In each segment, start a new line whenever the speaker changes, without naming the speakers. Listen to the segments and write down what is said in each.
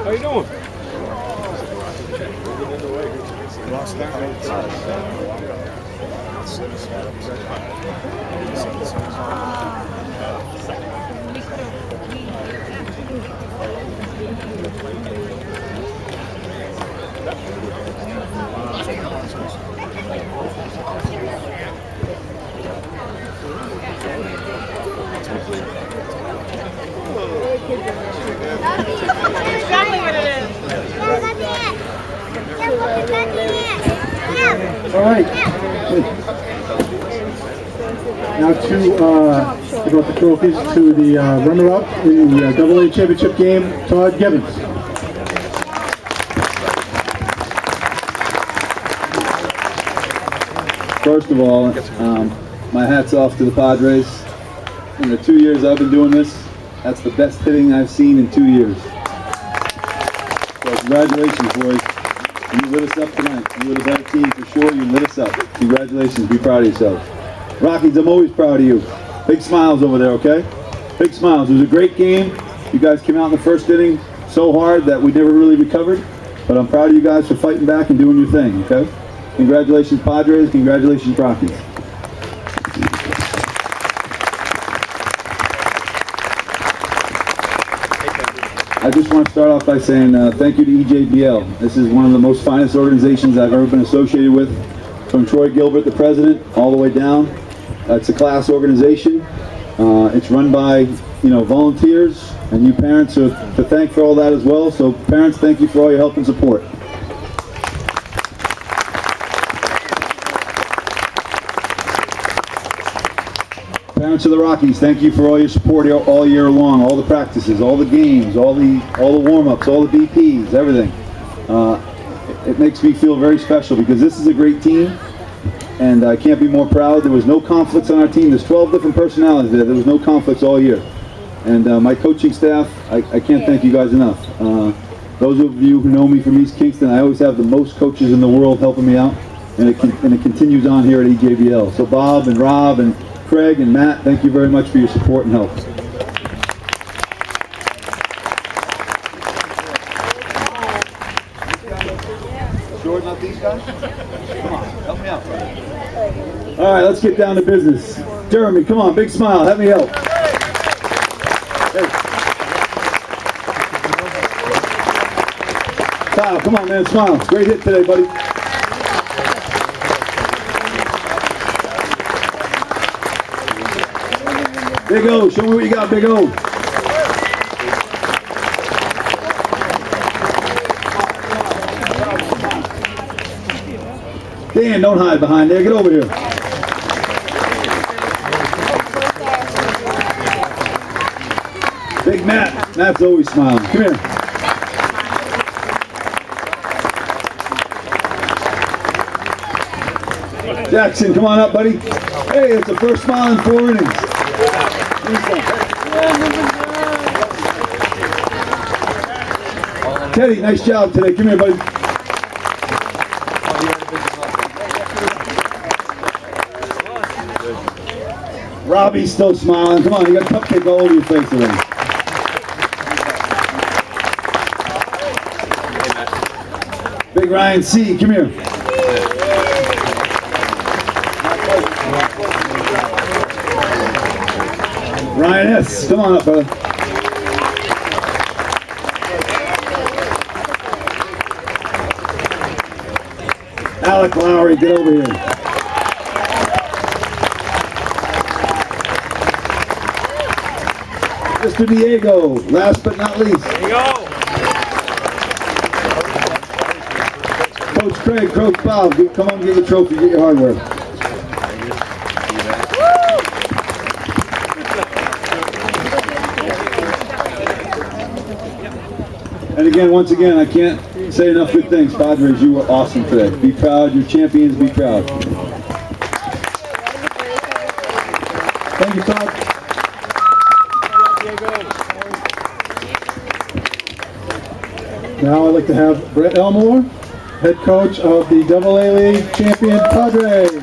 How you doing?
All right. Now to give out the trophies to the runner-up in the AA championship game, Todd Gibbons.
First of all, my hat's off to the Padres. In the 2 years I've been doing this, that's the best hitting I've seen in 2 years. So congratulations, boys. You lit us up tonight. You were the better team for sure. You lit us up. Congratulations. Be proud of yourselves. Rockies, I'm always proud of you. Big smiles over there, okay? Big smiles. It was a great game. You guys came out in the first inning so hard that we never really recovered. But I'm proud of you guys for fighting back and doing your thing, okay? Congratulations, Padres. Congratulations, Rockies. I just want to start off by saying thank you to EJBL. This is one of the most finest organizations I've ever been associated with. From Troy Gilbert, the president, all the way down. It's a class organization. It's run by volunteers, and you parents are to thank for all that as well. So parents, thank you for all your help and support. Parents of the Rockies, thank you for all your support all year long, all the practices, all the games, all the warm-ups, all the BPs, everything. It makes me feel very special because this is a great team, and I can't be more proud. There was no conflicts on our team. There's 12 different personalities there. There was no conflicts all year. And my coaching staff, I can't thank you guys enough. Those of you who know me from East Kingston, I always have the most coaches in the world helping me out, and it continues on here at EJBL. So Bob and Rob and Craig and Matt, thank you very much for your support and help. Sure not these guys? Come on, help me out. All right, let's get down to business. Jeremy, come on, big smile, help me help. Hey. Kyle, come on, man, smile. Great hit today, buddy. Big O, show me what you got, Big O. Dan, don't hide behind there. Get over here. Big Matt. Matt's always smiling. Come here. Jackson, come on up, buddy. Hey, it's the first smile in 4 innings. Teddy, nice job today. Come here, buddy. Robbie's still smiling. Come on, you got cupcake all over your face already. Big Ryan C, come here. Ryan S, come on up, brother. Alec Lowry, get over here. Mr. Diego, last but not least. There you go. Coach Craig, Coach Bob, come on, get your trophy, get your hardware. And again, once again, I can't say enough good things. Padres, you were awesome today. Be proud. You're champions. Be proud. Thank you, Todd.
Now I'd like to have Brett Elmore, head coach of the AA League champion Padres.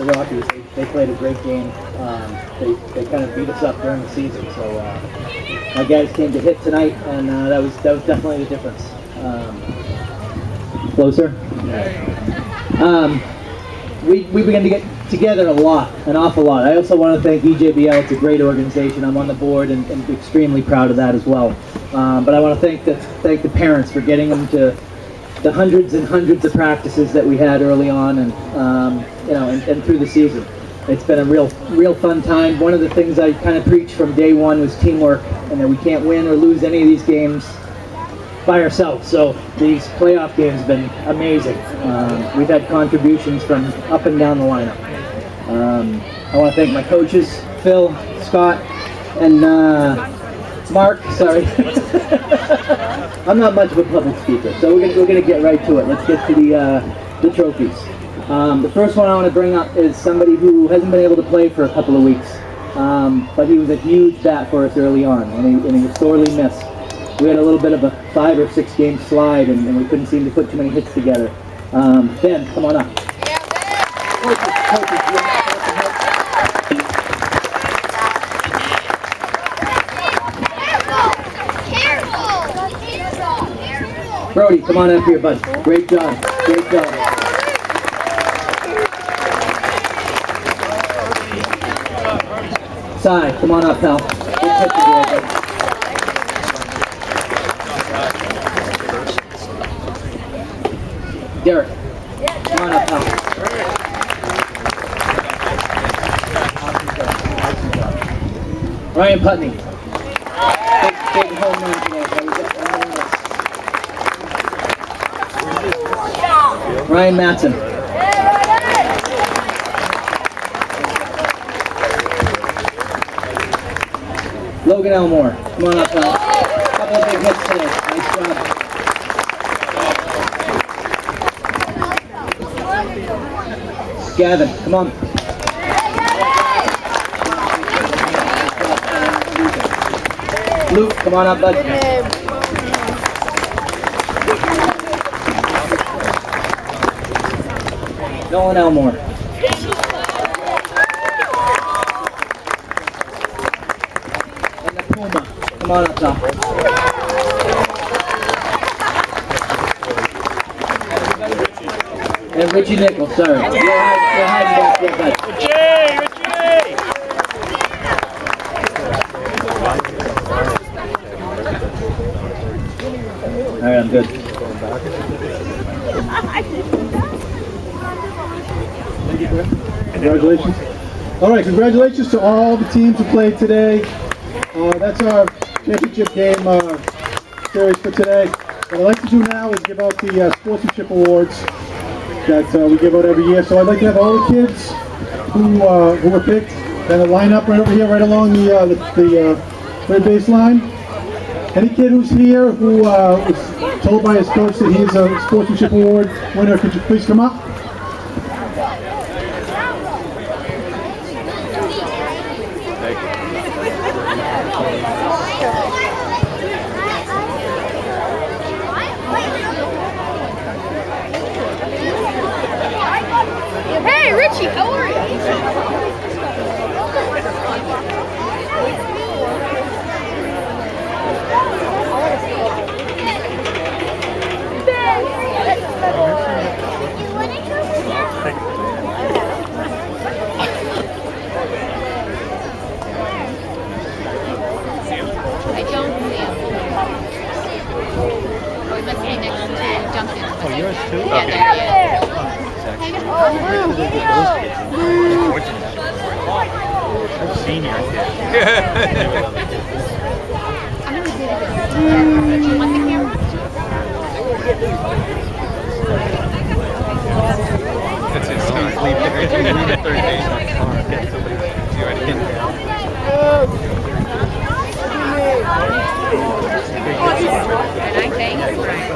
the Rockies. They played a great game. They kind of beat us up during the season. So my guys came to hit tonight, and that was definitely the difference. Closer. We began to get together an awful lot. I also want to thank EJBL. It's a great organization. I'm on the board and extremely proud of that as well. But I want to thank the parents for getting them to the hundreds and hundreds of practices that we had early on, and and through the season. It's been a real fun time. One of the things I kind of preached from day one was teamwork, and that we can't win or lose any of these games by ourselves. So these playoff games have been amazing. We've had contributions from up and down the lineup. I want to thank my coaches, Phil, Scott, and Mark. Sorry, I'm not much of a public speaker, so we're gonna get right to it. Let's get to the trophies. The first one I want to bring up is somebody who hasn't been able to play for a couple of weeks, but he was a huge bat for us early on, and he was sorely missed. We had a little bit of a 5 or 6 game slide, and we couldn't seem to put too many hits together. Ben, come on up. Brody, come on up here, bud. Great job. Great job. Sai, come on up, pal. Good pitch again, bud. Derek, come on up, pal. Ryan Putney. Big home run today. Ryan Matson. Logan Elmore. Come on up, pal. Couple of big hits today. Nice job. Gavin, come on. Luke, come on up, bud. Nolan Elmore. And the Puma. Come on up top. And Richie Nichols, sorry. You're hiding back there, bud.
Richie!
All right, I'm good.
Congratulations. All right, congratulations to all the teams who played today. That's our championship game series for today. What I'd like to do now is give out the sportsmanship awards that we give out every year. So I'd like to have all the kids who were picked kind of line up right over here, right along the third base line. Any kid who's here who was told by his coach that he's a sportsmanship award winner, could you please come up?
Hey, Richie, how are you?
I don't see him. Oh, he must be next to Duncan.
Oh, yours too?
Yeah,
Okay.
there he is.
I've seen your kid.
Do you want the camera?
That's his son. Leave the third base on the car. Get somebody to do it again.
And I thank you, Brian.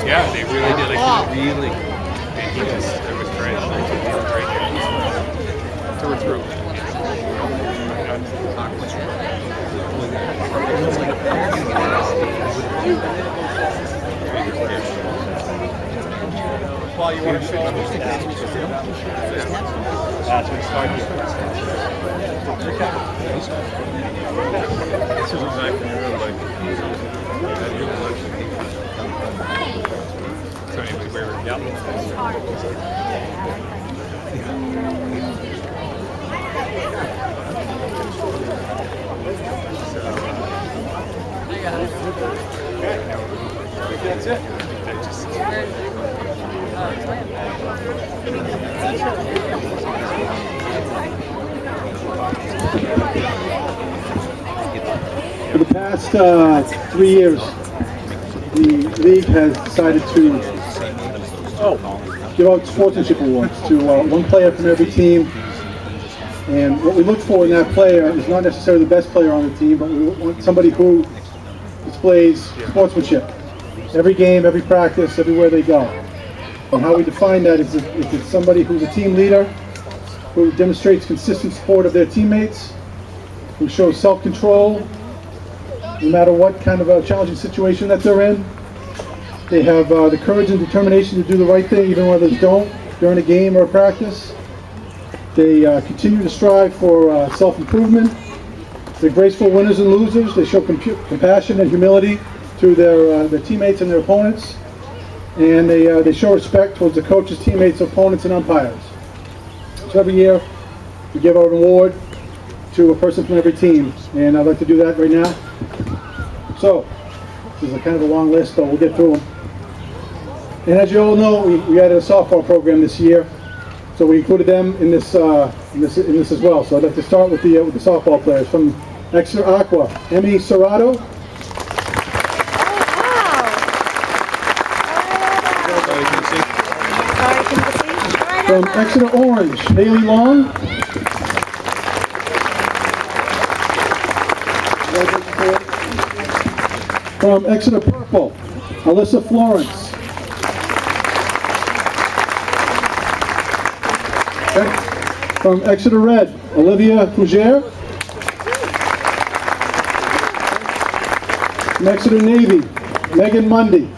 Yeah, they really did. Like, he really, and he was, it was great. Through and through. Well, you want to show them that's what started. This is exactly so anyway, we were that's it.
For the past 3 years, the league has decided to give out sportsmanship awards to one player from every team. And what we look for in that player is not necessarily the best player on the team, but we want somebody who displays sportsmanship. Every game, every practice, everywhere they go. And how we define that is if it's somebody who's a team leader, who demonstrates consistent support of their teammates, who shows self-control, no matter what kind of a challenging situation that they're in. They have the courage and determination to do the right thing even when others don't during a game or a practice. They continue to strive for self-improvement. They're graceful winners and losers. They show compassion and humility to their teammates and their opponents. And they show respect towards the coaches, teammates, opponents, and umpires. So every year we give out an award to a person from every team, and I'd like to do that right now. So this is a kind of a long list, but we'll get through them. And as you all know, we added a softball program this year, so we included them in this as well. So I'd like to start with the softball players from Exeter Aqua, Emmy Serrato. From Exeter Orange, Haley Long. From Exeter Purple, Alyssa Florence. Okay. From Exeter Red, Olivia Fougere. From Exeter Navy, Megan Mundy.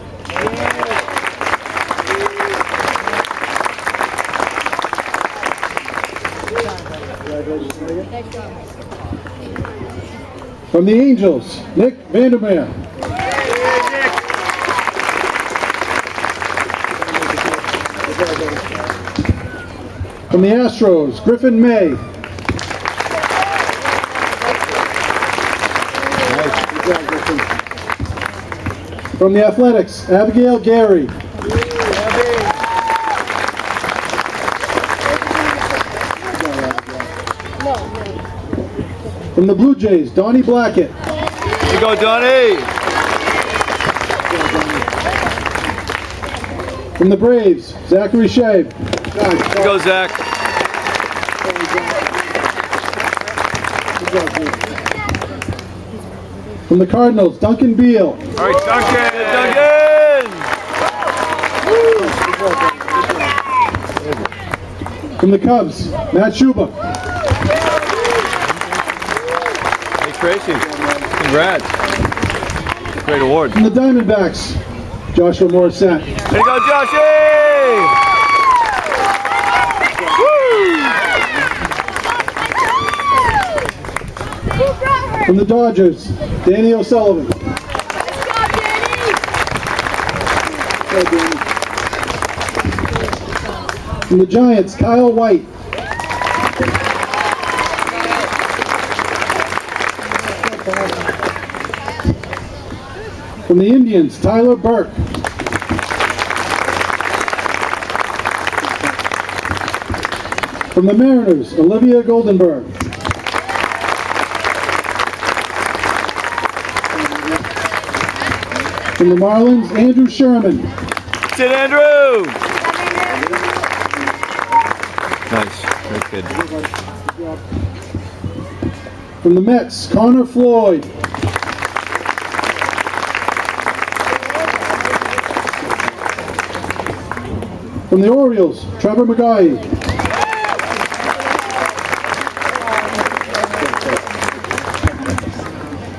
From the Angels, Nick Vandermeer. From the Astros, Griffin May. From the Athletics, Abigail Gary. From the Blue Jays, Donnie Blackett.
Here you go, Donnie.
From the Braves, Zachary Shea.
Here you go, Zach.
From the Cardinals, Duncan Beal.
All right, Duncan.
From the Cubs, Matt Schuba.
Hey, Tracy. Congrats. Great award.
From the Diamondbacks, Joshua Morissette.
There you go, Joshy!
From the Dodgers, Danny O'Sullivan. From the Giants, Kyle White. From the Indians, Tyler Burke. From the Mariners, Olivia Goldenberg. From the Marlins, Andrew Sherman.
Sit, Andrew! Nice. Very good.
From the Mets, Connor Floyd. From the Orioles, Trevor McGuire.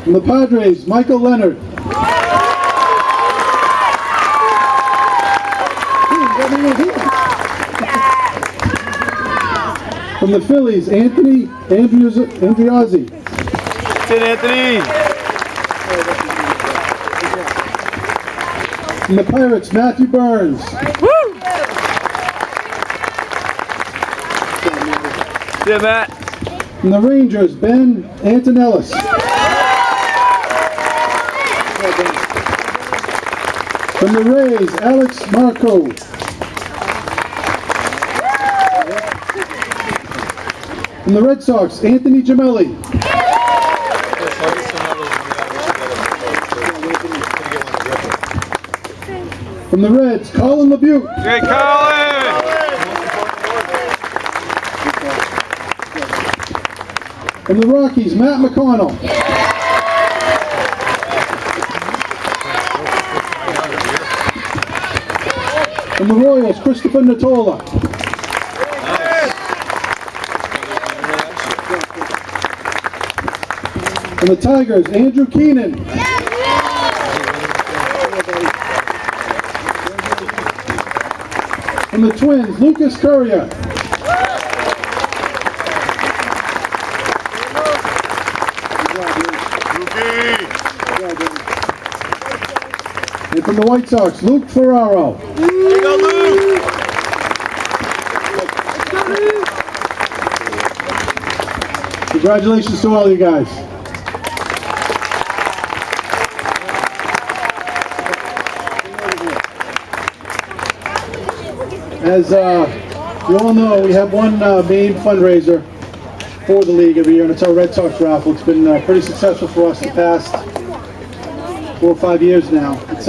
From the Padres, Michael Leonard. From the Phillies, Anthony Andriozzi.
Sit, Anthony!
From the Pirates, Matthew Burns.
Sit, Matt!
From the Rangers, Ben Antonellis. From the Rays, Alex Marco. From the Red Sox, Anthony Gemelli. From the Reds, Colin LeBute.
Great, Colin!
From the Rockies, Matt McConnell. From the Royals, Christopher Natola. From the Tigers, Andrew Keenan. From the Twins, Lucas Currier. And from the White Sox, Luke Ferraro. Congratulations to all you guys. As you all know, we have one main fundraiser for the league every year, and it's our Red Sox raffle. It's been pretty successful for us the past 4 or 5 years now. It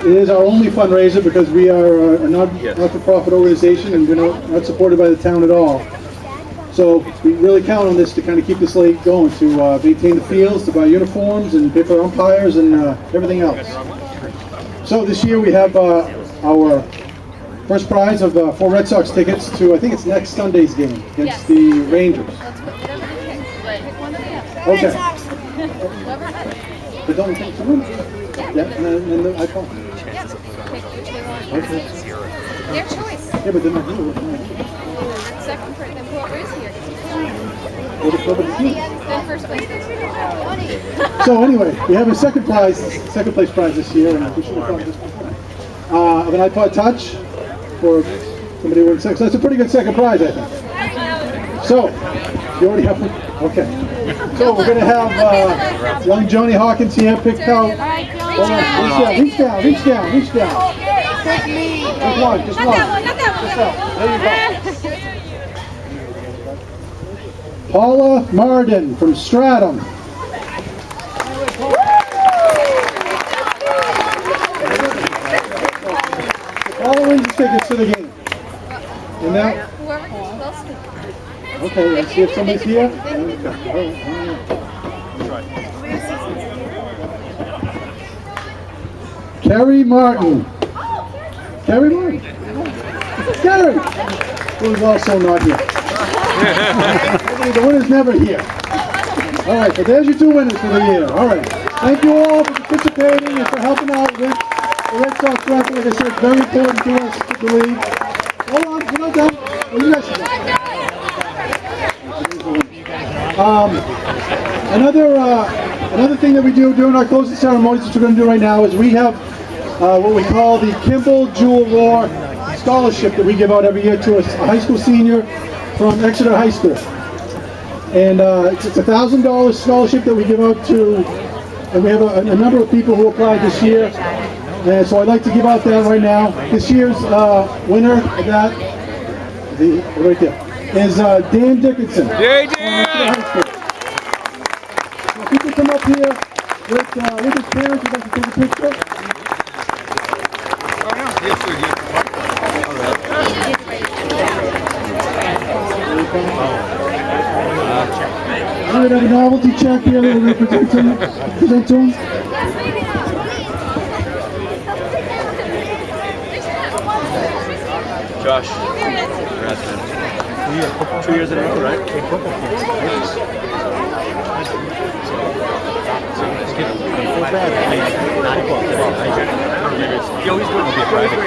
is our only fundraiser because we are a not-for-profit organization and we're not supported by the town at all. So we really count on this to kind of keep this league going, to maintain the fields, to buy uniforms and pay for umpires and everything else. So this year we have our first prize of 4 Red Sox tickets to, I think it's next Sunday's game against the Rangers. Okay. They don't take the room? Yeah, and then I call. Okay.
Their choice.
Yeah, but they're not here.
Second place, then whoever is here.
What if nobody's here?
Then first place.
So anyway, we have a second place prize this year, and we should have thought of this before. Of an iPod Touch for somebody who wins second. So that's a pretty good second prize, I think. So, you already have one? Okay. So we're going to have young Johnny Hawkins here picked out. Hold on, reach down. Just one. Just out. There you go. Paula Marden from Stratham. Paula wins the tickets to the game. And now,
Whoever gets close to.
okay, let's see if somebody's here. Carrie Martin. Carrie Martin. Carrie! Who is also not here. The winner's never here. All right, so there's your 2 winners for the year. All right. Thank you all for participating and for helping out with the Red Sox raffle. Like I said, it's very important to us, to the league. Hold on, we're not done. What do you guys think? Another thing that we do during our closing ceremonies, which we're going to do right now, is we have what we call the Kimball Jewel Roar Scholarship that we give out every year to a high school senior from Exeter High School. And it's a $1,000 scholarship that we give out to, and we have a number of people who applied this year. And so I'd like to give out that right now. This year's winner of that, right there. is Dan Dickinson.
Yay,
from
Dan!
Exeter High School. So if you could come up here with his parents, we'd like to take a picture. We're going to have a novelty check here that we're going to present to him.
Josh. Congrats, man. 2 years in a row, right? Yo, he's going to be a private.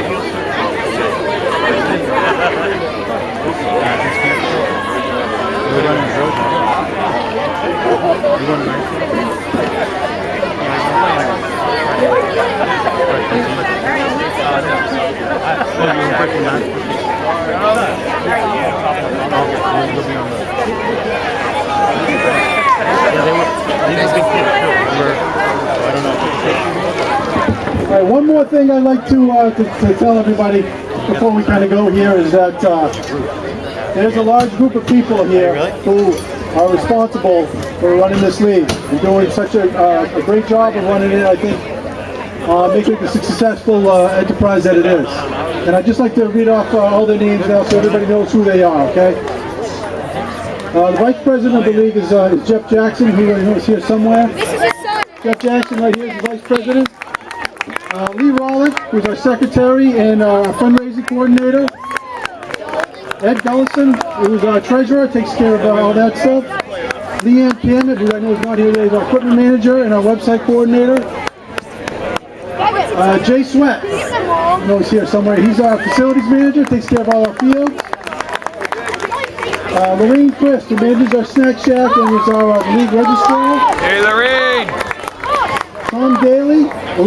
All right, one more thing I'd like to tell everybody before we kind of go here is that there's a large group of people here who are responsible for running this league and doing such a great job of running it, I think, making it the successful enterprise that it is. And I'd just like to read off all their names now so everybody knows who they are, okay? The vice president of the league is Jeff Jackson, who is here somewhere.
This is his son.
Jeff Jackson right here is the vice president. Lee Rollick, who's our secretary and fundraising coordinator. Ed Gullison, who's our treasurer, takes care of all that stuff. Leanne Cammett, who I know is not here today, is our equipment manager and our website coordinator. Jay Sweat, I know he's here somewhere. He's our facilities manager, takes care of all our fields. Lorraine Christ, who manages our snack shack and is our league registrar.
Hey, Lorraine!
Tom Daly, who